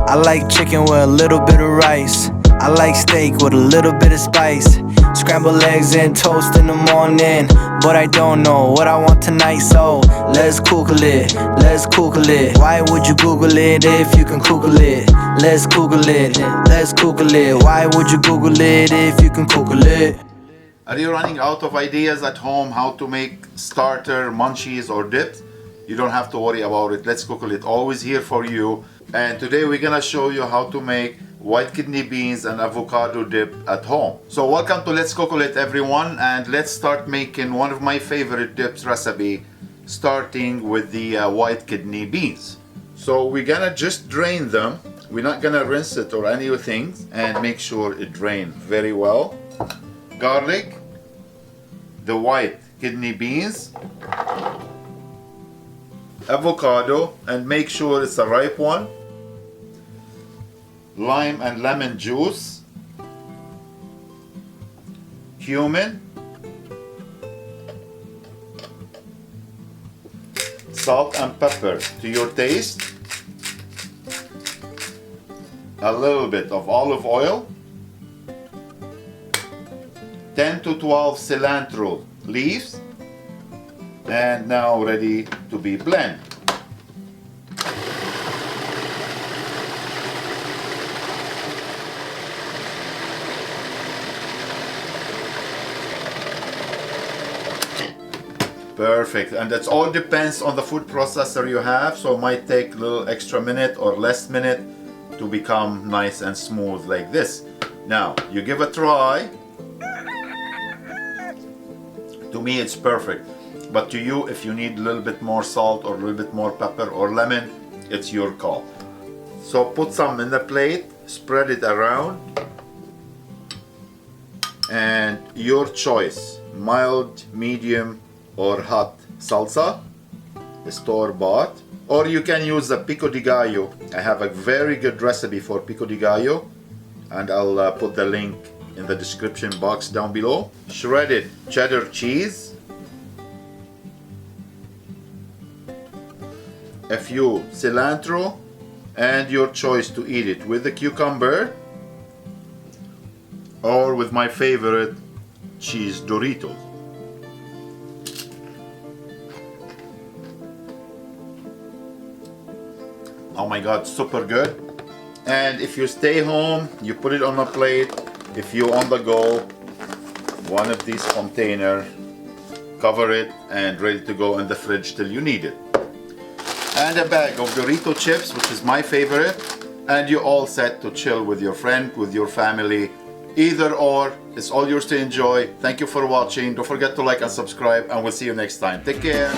I like chicken with a little bit of rice. I like steak with a little bit of spice. Scrambled eggs and toast in the morning, but I don't know what I want tonight, so let's Google it, let's Google it. Why would you Google it if you can Google it? Let's Google it, let's Google it. Why would you Google it if you can Google it? Are you running out of ideas at home how to make starter, munchies or dips? You don't have to worry about it. Let's Google it, always here for you. And today we're gonna show you how to make white kidney beans and avocado dip at home. So welcome to Let's Google It, everyone, and let's start making one of my favorite dips recipe, starting with the white kidney beans. So we're gonna just drain them. We're not gonna rinse it or anything, and make sure it drains very well. Garlic, the white kidney beans, avocado, and make sure it's a ripe one, lime and lemon juice, cumin, salt and pepper to your taste, a little bit of olive oil, 10 to 12 cilantro leaves, and now ready to be blended. Perfect, and that all depends on the food processor you have, so it might take a little extra minute or less minute to become nice and smooth like this. Now you give a try. To me it's perfect, but to you, if you need a little bit more salt or a little bit more pepper or lemon, it's your call. So put some in the plate, spread it around, and your choice, mild, medium or hot salsa, store-bought, or you can use the pico de gallo. I have a very good recipe for pico de gallo, and I'll put the link in the description box down below. Shredded cheddar cheese, a few cilantro, and your choice to eat it with the cucumber or with my favorite cheese Doritos. Oh my god, super good. And if you stay home, you put it on a plate. If you're on the go, one of these containers, cover it and ready to go in the fridge till you need it. And a bag of Dorito chips, which is my favorite, and you're all set to chill with your friend, with your family. Either or, it's all yours to enjoy. Thank you for watching. Don't forget to like and subscribe, and we'll see you next time. Take care.